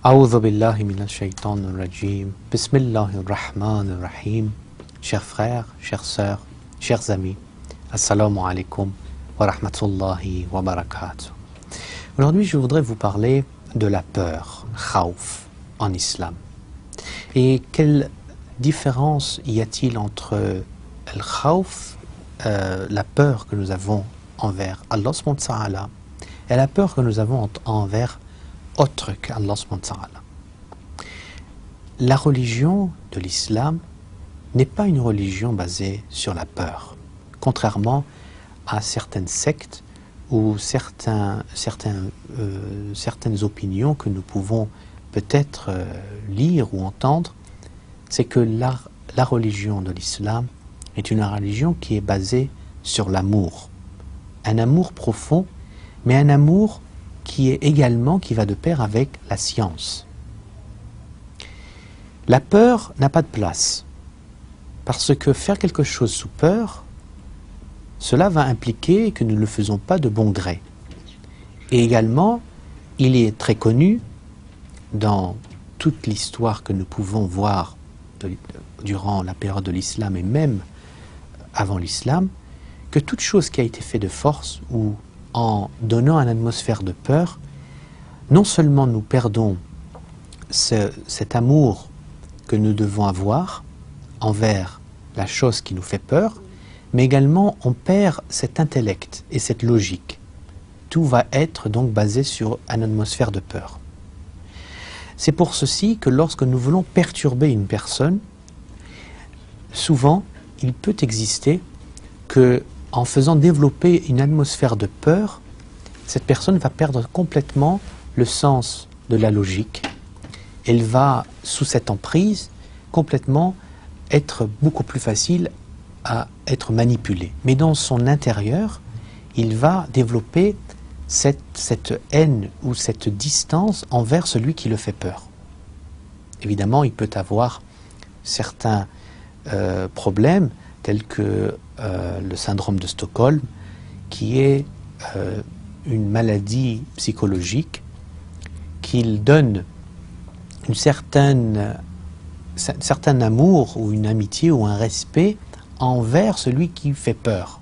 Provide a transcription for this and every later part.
A'udhu billahi minash shaitanir rajim. Bismillahir rahmanir rahim. Chers frères, chères sœurs, chers amis, assalamu alaikum wa rahmatullahi wa barakatuh. Aujourd'hui, je voudrais vous parler de la peur, khawf, en islam. Et quelle différence y a-t-il entre le khawf, la peur que nous avons envers Allah subhanahu wa ta'ala, et la peur que nous avons envers autre qu'Allah subhanahu wa ta'ala. La religion de l'islam n'est pas une religion basée sur la peur, contrairement à certaines sectes ou certaines opinions que nous pouvons peut-être lire ou entendre. C'est que la religion de l'islam est une religion qui est basée sur l'amour, un amour profond, mais un amour qui va de pair avec la science. La peur n'a pas de place, parce que faire quelque chose sous peur, cela va impliquer que nous ne le faisons pas de bon gré. Et également, il est très connu dans toute l'histoire que nous pouvons voir durant la période de l'islam et même avant l'islam, que toute chose qui a été faite de force ou en donnant une atmosphère de peur, non seulement nous perdons cet amour que nous devons avoir envers la chose qui nous fait peur, mais également on perd cet intellect et cette logique. Tout va être donc basé sur une atmosphère de peur. C'est pour ceci que lorsque nous voulons perturber une personne, souvent il peut exister que en faisant développer une atmosphère de peur, cette personne va perdre complètement le sens de la logique. Elle va, sous cette emprise, complètement être beaucoup plus facile à être manipulée. Mais dans son intérieur, il va développer cette haine ou cette distance envers celui qui le fait peur. Évidemment, il peut avoir certains problèmes tels que le syndrome de Stockholm, qui est une maladie psychologique qui donne un certain amour ou une amitié ou un respect envers celui qui fait peur.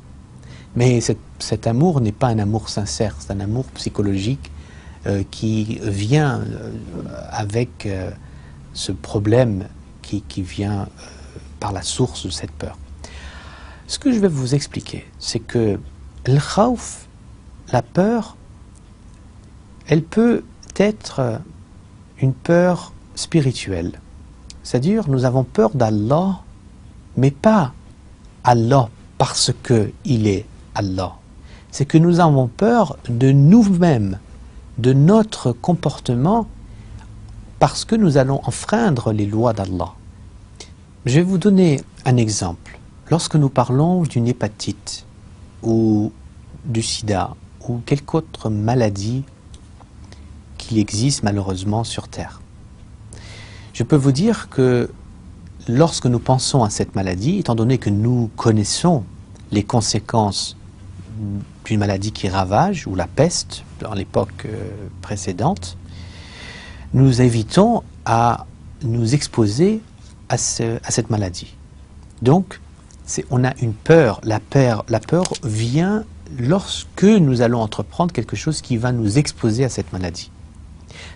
Mais cet amour n'est pas un amour sincère, c'est un amour psychologique qui vient avec ce problème qui vient par la source de cette peur. Ce que je vais vous expliquer, c'est que le khawf, la peur, elle peut être une peur spirituelle. C'est-à-dire, nous avons peur d'Allah, mais pas Allah parce qu'il est Allah. C'est que nous avons peur de nous-mêmes, de notre comportement, parce que nous allons enfreindre les lois d'Allah. Je vais vous donner un exemple. Lorsque nous parlons d'une hépatite ou du sida ou quelque autre maladie qui existe malheureusement sur Terre, je peux vous dire que lorsque nous pensons à cette maladie, étant donné que nous connaissons les conséquences d'une maladie qui ravage, ou la peste dans l'époque précédente, nous évitons à nous exposer à cette maladie. Donc, on a une peur. La peur vient lorsque nous allons entreprendre quelque chose qui va nous exposer à cette maladie.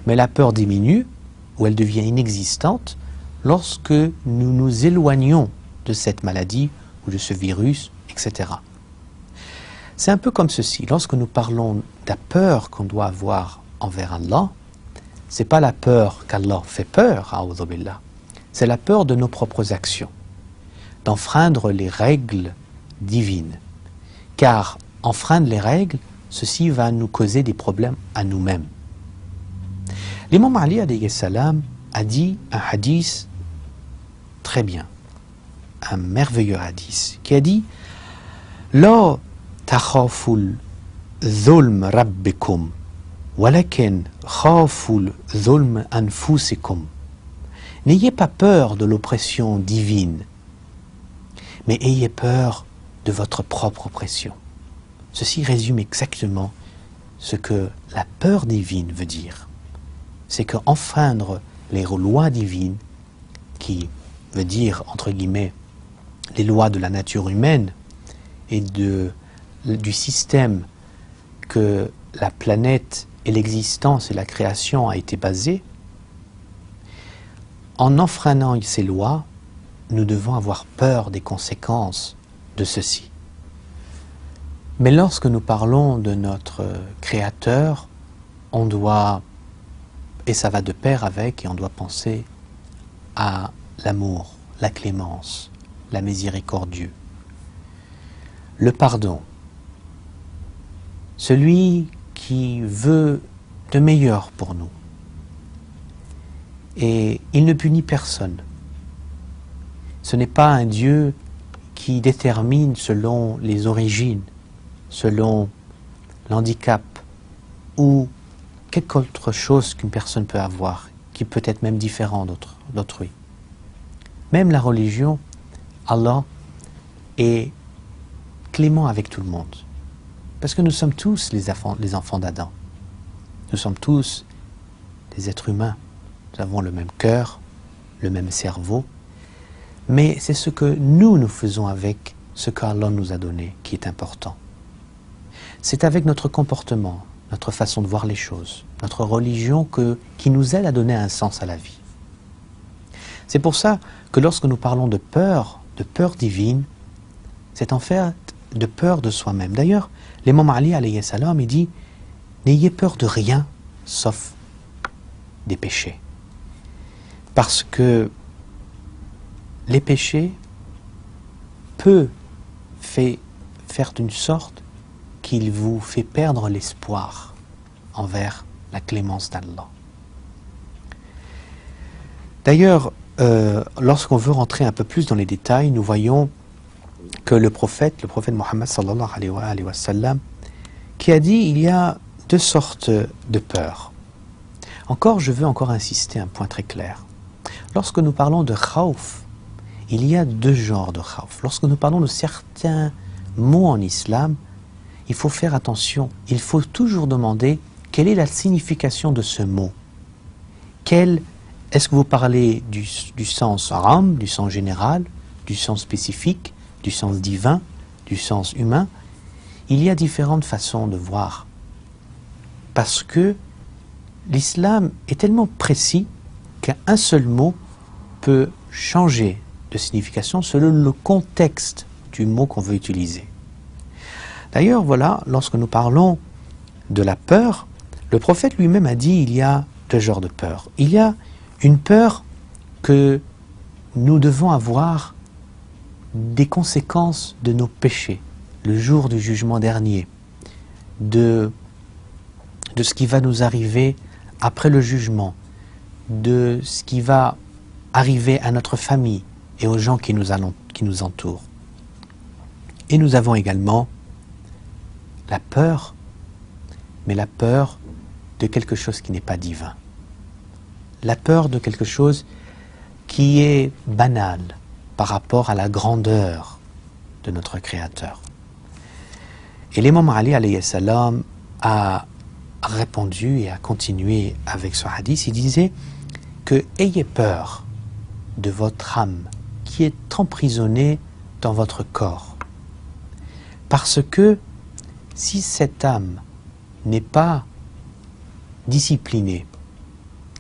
Mais la peur diminue, ou elle devient inexistante, lorsque nous nous éloignons de cette maladie ou de ce virus, etc. C'est un peu comme ceci. Lorsque nous parlons de la peur qu'on doit avoir envers Allah, ce n'est pas la peur qu'Allah fait peur, a'udhu billah. C'est la peur de nos propres actions, d'enfreindre les règles divines. Car enfreindre les règles, ceci va nous causer des problèmes à nous-mêmes. L'imam Ali alayhi salam a dit un hadith très bien, un merveilleux hadith, qui a dit « La takhaful dhulm rabbikum, walakin khaful dhulm anfusikum » N'ayez pas peur de l'oppression divine, mais ayez peur de votre propre oppression. Ceci résume exactement ce que la peur divine veut dire. c'est qu'enfreindre les lois divines, qui veut dire, entre guillemets, les lois de la nature humaine et du système que la planète et l'existence et la création a été basée, en enfreignant ces lois, nous devons avoir peur des conséquences de ceci. Mais lorsque nous parlons de notre Créateur, on doit, et ça va de pair avec, et on doit penser à l'amour, la clémence, la miséricordieux, le pardon, celui qui veut de meilleur pour nous. Et il ne punit personne. Ce n'est pas un Dieu qui détermine selon les origines, selon l'handicap ou quelque autre chose qu'une personne peut avoir, qui peut être même différent d'autrui. Même la religion, Allah est clément avec tout le monde. Parce que nous sommes tous les enfants d'Adam. Nous sommes tous des êtres humains. Nous avons le même cœur, le même cerveau. Mais c'est ce que nous faisons avec ce qu'Allah nous a donné qui est important. C'est avec notre comportement, notre façon de voir les choses, notre religion qui nous aide à donner un sens à la vie. C'est pour ça que lorsque nous parlons de peur divine, c'est en fait de peur de soi-même. D'ailleurs, l'imam Ali, alayhi salam, il dit « N'ayez peur de rien, sauf des péchés. » Parce que les péchés peuvent faire d'une sorte qu'il vous fait perdre l'espoir envers la clémence d'Allah. D'ailleurs, lorsqu'on veut rentrer un peu plus dans les détails, nous voyons que le prophète Mohammed sallallahu alayhi wa sallam, qui a dit il y a deux sortes de peur. Je veux encore insister un point très clair. Lorsque nous parlons de khawf, il y a deux genres de khawf. Lorsque nous parlons de certains mots en islam, il faut faire attention. Il faut toujours demander quelle est la signification de ce mot. Est-ce que vous parlez du sens ram, du sens général, du sens spécifique, du sens divin, du sens humain? Il y a différentes façons de voir. Parce que l'islam est tellement précis qu'un seul mot peut changer de signification selon le contexte du mot qu'on veut utiliser. D'ailleurs, voilà, lorsque nous parlons de la peur, le prophète lui-même a dit il y a deux genres de peur. Il y a une peur que nous devons avoir des conséquences de nos péchés, le jour du jugement dernier, de ce qui va nous arriver après le jugement, de ce qui va arriver à notre famille et aux gens qui nous entourent. Et nous avons également la peur, mais la peur de quelque chose qui n'est pas divin. La peur de quelque chose qui est banal par rapport à la grandeur de notre Créateur. Et l'imam Ali alayhi salam a répondu et a continué avec ce hadith. Il disait que ayez peur de votre âme qui est emprisonnée dans votre corps. Parce que si cette âme n'est pas disciplinée,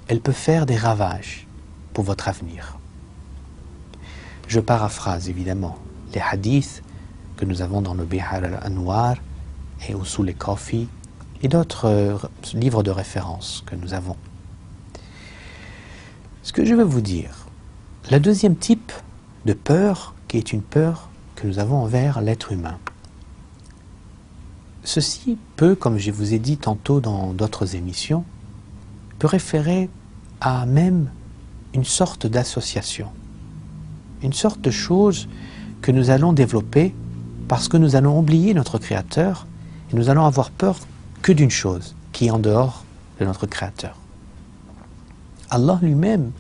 elle peut faire des ravages pour votre avenir. Je paraphrase évidemment les hadiths que nous avons dans le Bihar al-Anwar et Usul al-Kafi et d'autres livres de référence que nous avons. Ce que je veux vous dire, le deuxième type de peur, qui est une peur que nous avons envers l'être humain, ceci peut, comme je vous ai dit tantôt dans d'autres émissions, peut référer à même une sorte d'association, une sorte de chose que nous allons développer parce que nous allons oublier notre Créateur et nous allons avoir peur que d'une chose qui est en dehors de notre Créateur. Allah lui-même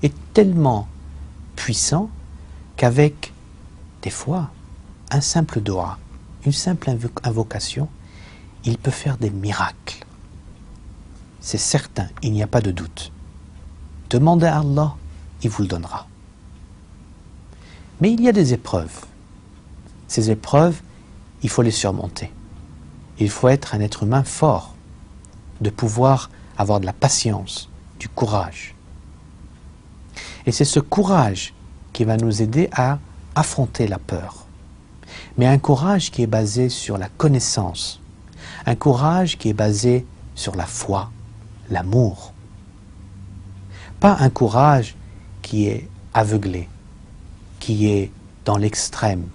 est tellement puissant qu'avec, des fois, un simple doua, une simple invocation, il peut faire des miracles. c'est certain, il n'y a pas de doute. Demandez à Allah, il vous le donnera. Mais il y a des épreuves. Ces épreuves, il faut les surmonter. Il faut être un être humain fort, de pouvoir avoir de la patience, du courage. Et c'est ce courage qui va nous aider à affronter la peur. Mais un courage qui est basé sur la connaissance, un courage qui est basé sur la foi, l'amour. Pas un courage qui est aveuglé, qui est dans l'extrême,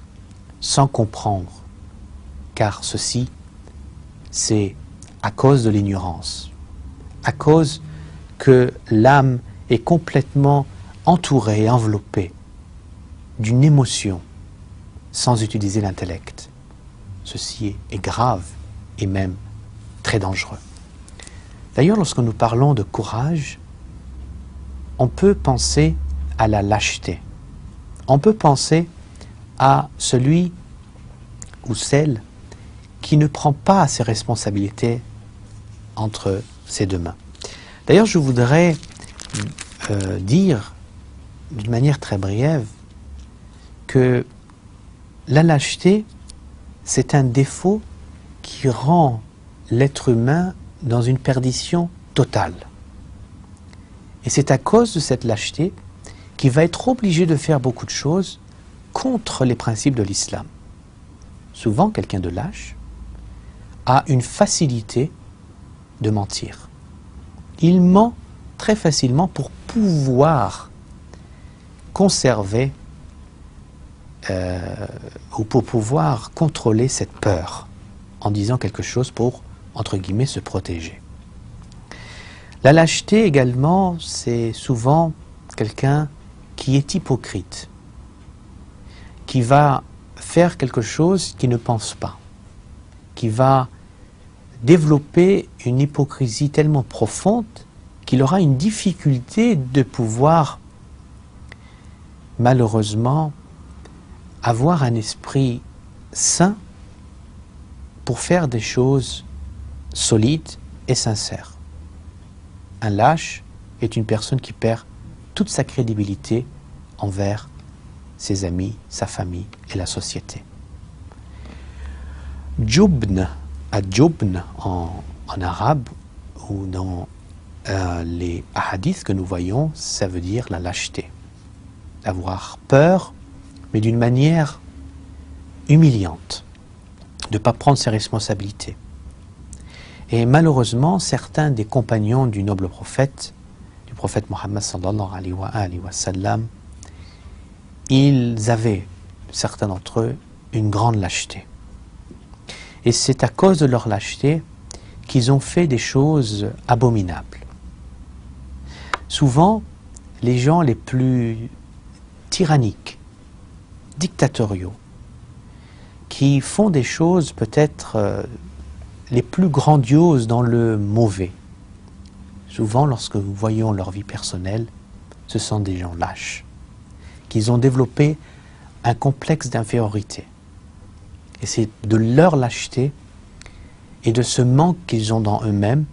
sans comprendre, car ceci, c'est à cause de l'ignorance, à cause que l'âme est complètement entourée et enveloppée d'une émotion sans utiliser l'intellect. Ceci est grave et même très dangereux. D'ailleurs, lorsque nous parlons de courage, on peut penser à la lâcheté. On peut penser à celui ou celle qui ne prend pas ses responsabilités entre ses deux mains. D'ailleurs, je voudrais dire d'une manière très brève que la lâcheté, c'est un défaut qui rend l'être humain dans une perdition totale. Et c'est à cause de cette lâcheté qu'il va être obligé de faire beaucoup de choses contre les principes de l'islam. Souvent, quelqu'un de lâche a une facilité de mentir. Il ment très facilement pour pouvoir conserver ou pour pouvoir contrôler cette peur en disant quelque chose pour, entre guillemets, se protéger. La lâcheté également, c'est souvent quelqu'un qui est hypocrite, qui va faire quelque chose qu'il ne pense pas, qui va développer une hypocrisie tellement profonde qu'il aura une difficulté de pouvoir, malheureusement, avoir un esprit sain pour faire des choses solides et sincères. Un lâche est une personne qui perd toute sa crédibilité envers ses amis, sa famille et la société. Jubn, ad-jubn en arabe ou dans les hadiths que nous voyons, ça veut dire la lâcheté. Avoir peur, mais d'une manière humiliante, de ne pas prendre ses responsabilités. Et malheureusement, certains des compagnons du noble prophète, du prophète Mohammed sallallahu alayhi wa sallam, ils avaient, certains d'entre eux, une grande lâcheté. Et c'est à cause de leur lâcheté qu'ils ont fait des choses abominables. Souvent, les gens les plus tyranniques, dictatoriaux, qui font des choses peut-être les plus grandioses dans le mauvais. Souvent, lorsque nous voyons leur vie personnelle, ce sont des gens lâches, qui ont développé un complexe d'infériorité. Et c'est de leur lâcheté et de ce manque qu'ils ont dans eux-mêmes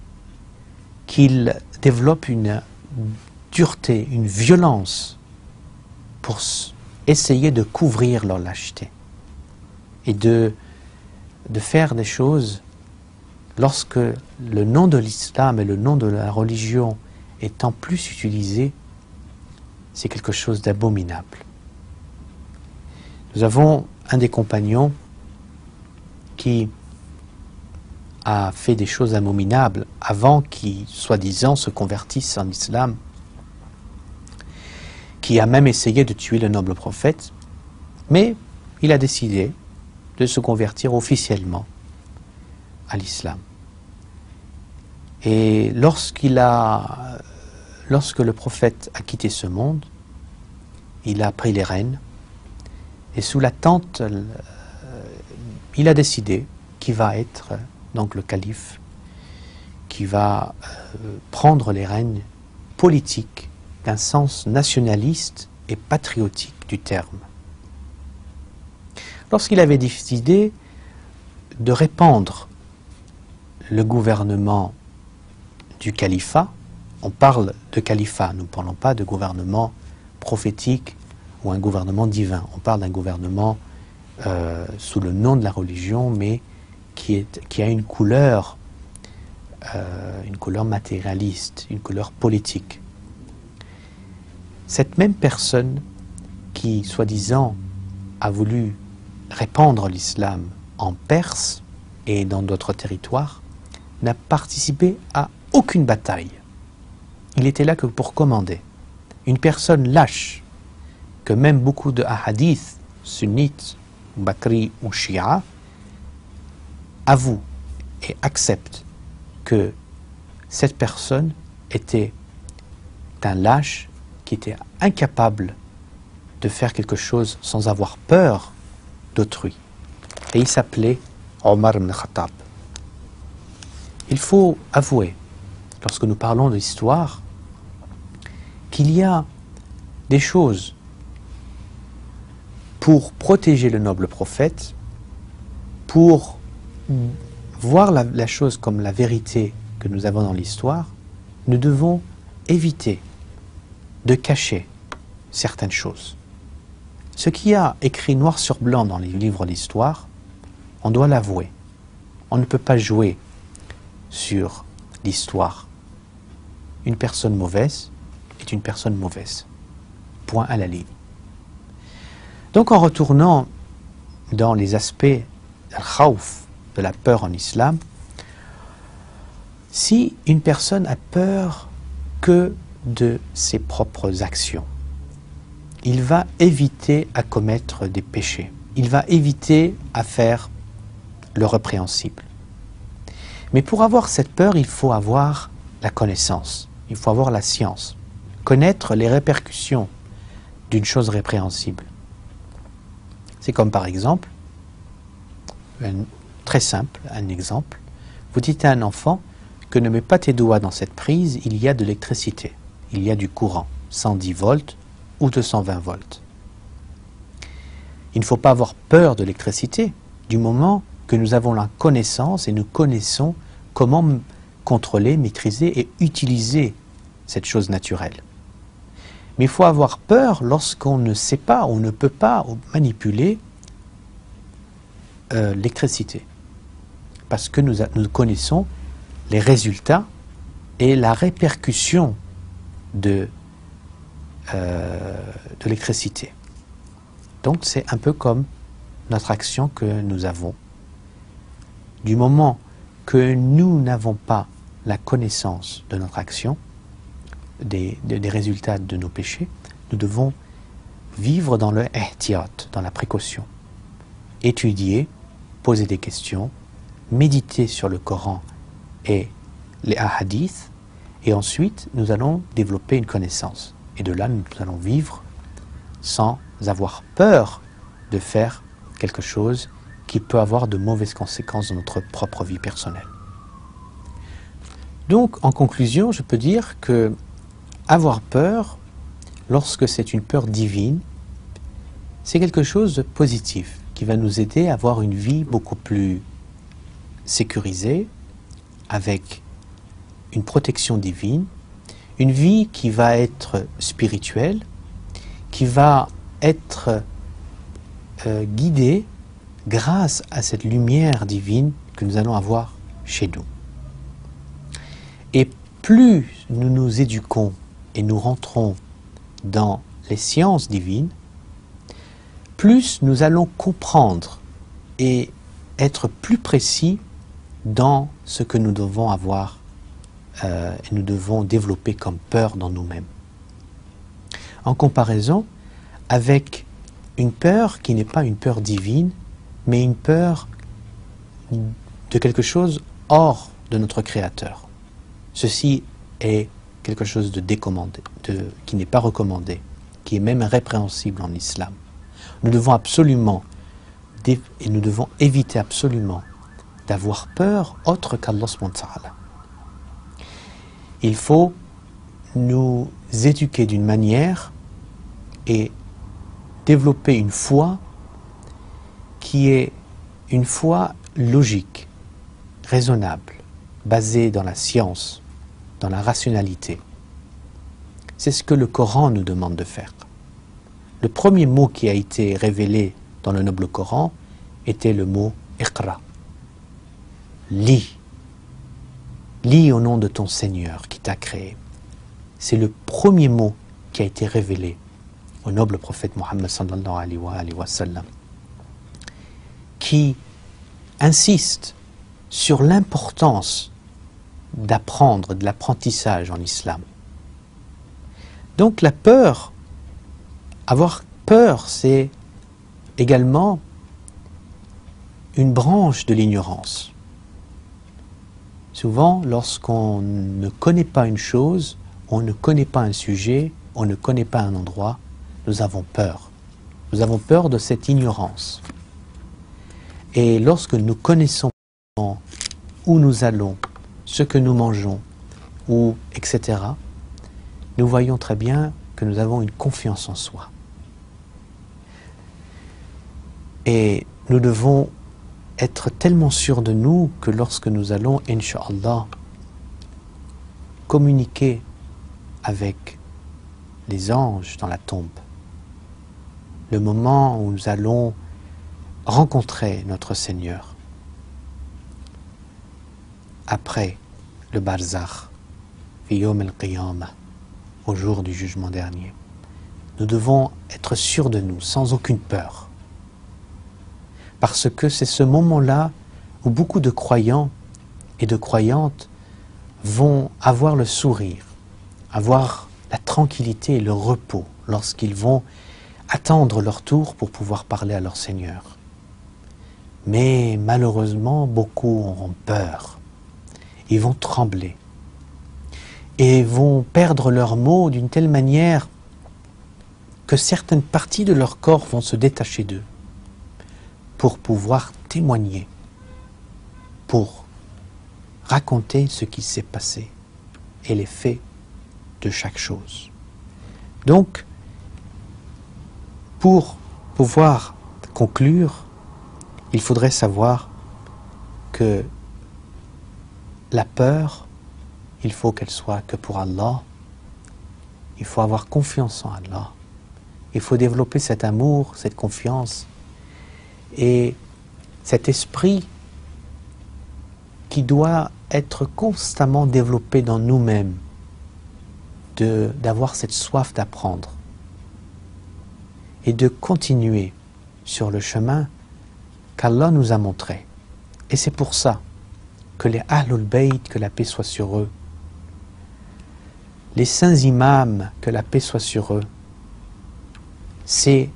qu'ils développent une dureté, une violence pour essayer de couvrir leur lâcheté et de faire des choses lorsque le nom de l'islam et le nom de la religion étant plus utilisé, c'est quelque chose d'abominable. Nous avons un des compagnons qui a fait des choses abominables avant qu'il, soi-disant, se convertisse en islam, qui a même essayé de tuer le noble prophète, mais il a décidé de se convertir officiellement à l'islam. Et lorsque le prophète a quitté ce monde, il a pris les rênes et sous la tente, il a décidé qui va être donc le calife, qui va prendre les rênes politiques d'un sens nationaliste et patriotique du terme. Lorsqu'il avait décidé de répandre le gouvernement du califat, on parle de califat, nous ne parlons pas de gouvernement prophétique ou un gouvernement divin. On parle d'un gouvernement sous le nom de la religion, mais qui a une couleur matérialiste, une couleur politique. Cette même personne qui, soi-disant, a voulu répandre l'islam en Perse et dans d'autres territoires, n'a participé à aucune bataille. Il était là que pour commander. Une personne lâche, que même beaucoup de hadiths sunnites, bakri ou shia, avouent et acceptent que cette personne était un lâche qui était incapable de faire quelque chose sans avoir peur d'autrui. Et il s'appelait Omar ibn Khattab. Il faut avouer, lorsque nous parlons de l'histoire, qu'il y a des choses pour protéger le noble prophète, pour voir la chose comme la vérité que nous avons dans l'histoire, nous devons éviter de cacher certaines choses. Ce qui a écrit noir sur blanc dans les livres d'histoire, on doit l'avouer. On ne peut pas jouer sur l'histoire. Une personne mauvaise est une personne mauvaise. Point à la ligne. Donc en retournant dans les aspects al-khawf, de la peur en islam, si une personne a peur que de ses propres actions, il va éviter à commettre des péchés. Il va éviter à faire le répréhensible. Mais pour avoir cette peur, il faut avoir la connaissance, il faut avoir la science, connaître les répercussions d'une chose répréhensible. C'est comme par exemple, très simple, un exemple, vous dites à un enfant que ne mets pas tes doigts dans cette prise, il y a de l'électricité, il y a du courant, 110 volts ou 220 volts. Il ne faut pas avoir peur de l'électricité du moment que nous avons la connaissance et nous connaissons comment contrôler, maîtriser et utiliser cette chose naturelle. Mais il faut avoir peur lorsqu'on ne sait pas, on ne peut pas manipuler l'électricité. Parce que nous connaissons les résultats et la répercussion de l'électricité. Donc c'est un peu comme notre action que nous avons. Du moment que nous n'avons pas la connaissance de notre action, des résultats de nos péchés, nous devons vivre dans le ihtiyat, dans la précaution. Étudier, poser des questions, méditer sur le Coran et les hadiths, et ensuite nous allons développer une connaissance. Et de là, nous allons vivre sans avoir peur de faire quelque chose qui peut avoir de mauvaises conséquences dans notre propre vie personnelle. Donc, en conclusion, je peux dire que avoir peur, lorsque c'est une peur divine, c'est quelque chose de positif, qui va nous aider à avoir une vie beaucoup plus sécurisée, avec une protection divine, une vie qui va être spirituelle, qui va être guidée grâce à cette lumière divine que nous allons avoir chez nous. Et plus nous nous éduquons et nous rentrons dans les sciences divines, plus nous allons comprendre et être plus précis dans ce que nous devons avoir et nous devons développer comme peur dans nous-mêmes. En comparaison avec une peur qui n'est pas une peur divine, mais une peur de quelque chose hors de notre Créateur. Ceci est quelque chose de décommandé, qui n'est pas recommandé, qui est même répréhensible en islam. Nous devons absolument, et nous devons éviter absolument d'avoir peur autre qu'Allah subhanahu wa ta'ala. Il faut nous éduquer d'une manière et développer une foi qui est une foi logique, raisonnable, basée dans la science, dans la rationalité. C'est ce que le Coran nous demande de faire. Le premier mot qui a été révélé dans le noble Coran était le mot « Iqra ». Lis. Lis au nom de ton Seigneur qui t'a créé. C'est le premier mot qui a été révélé au noble prophète Mohammed sallallahu alayhi wa sallam, qui insiste sur l'importance d'apprendre, de l'apprentissage en islam. Donc la peur, avoir peur, c'est également une branche de l'ignorance. Souvent, lorsqu'on ne connaît pas une chose, on ne connaît pas un sujet, on ne connaît pas un endroit, nous avons peur. Nous avons peur de cette ignorance. Et lorsque nous connaissons où nous allons, ce que nous mangeons, ou etc., nous voyons très bien que nous avons une confiance en soi. Et nous devons être tellement sûrs de nous que lorsque nous allons, Inch'Allah, communiquer avec les anges dans la tombe, le moment où nous allons rencontrer notre Seigneur, après le barzakh, fi yawm al-qiyamah, au jour du jugement dernier, nous devons être sûrs de nous, sans aucune peur. Parce que c'est ce moment-là où beaucoup de croyants et de croyantes vont avoir le sourire, avoir la tranquillité et le repos lorsqu'ils vont attendre leur tour pour pouvoir parler à leur Seigneur. Mais malheureusement, beaucoup auront peur. Ils vont trembler et vont perdre leurs mots d'une telle manière que certaines parties de leur corps vont se détacher d'eux pour pouvoir témoigner, pour raconter ce qui s'est passé et les faits de chaque chose. Donc, pour pouvoir conclure, il faudrait savoir que la peur, il faut qu'elle soit que pour Allah. Il faut avoir confiance en Allah. Il faut développer cet amour, cette confiance et cet esprit qui doit être constamment développé dans nous-mêmes, d'avoir cette soif d'apprendre et de continuer sur le chemin qu'Allah nous a montré. Et c'est pour ça que les Ahlul Bayt, que la paix soit sur eux, les saints imams, que la paix soit sur eux, c'est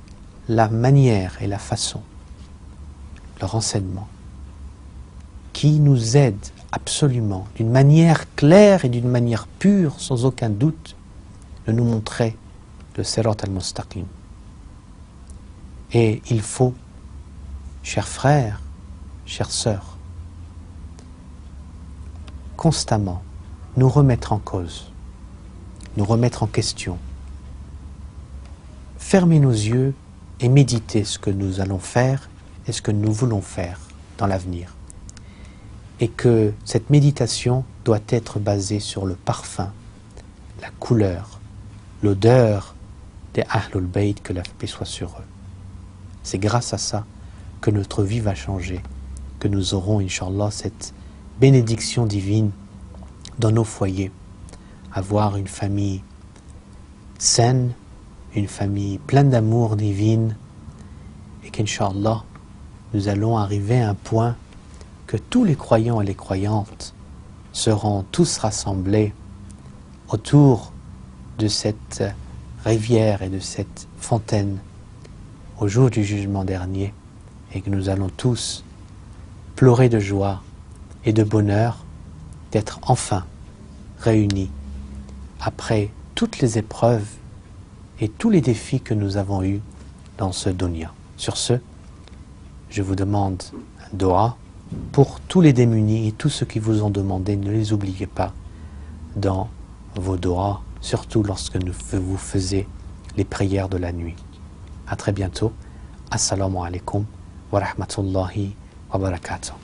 la manière et la façon, leur enseignement, qui nous aide absolument, d'une manière claire et d'une manière pure, sans aucun doute, de nous montrer le Sirat al-Mustaqim. Et il faut, chers frères, chères sœurs, constamment nous remettre en cause, nous remettre en question, fermer nos yeux et méditer ce que nous allons faire et ce que nous voulons faire dans l'avenir. Et que cette méditation doit être basée sur le parfum, la couleur, l'odeur des Ahlul Bayt, que la paix soit sur eux. C'est grâce à ça que notre vie va changer, que nous aurons, Inch'Allah, cette bénédiction divine dans nos foyers, avoir une famille saine, une famille pleine d'amour divine, et qu'Inch'Allah, nous allons arriver à un point que tous les croyants et les croyantes seront tous rassemblés autour de cette rivière et de cette fontaine au jour du jugement dernier, et que nous allons tous pleurer de joie et de bonheur d'être enfin réunis après toutes les épreuves et tous les défis que nous avons eus dans ce dunya. Sur ce, je vous demande un doua pour tous les démunis et tous ceux qui vous ont demandé, ne les oubliez pas dans vos doigts, surtout lorsque vous faisiez les prières de la nuit. À très bientôt. Assalamu alaikum wa rahmatullahi wa barakatuh.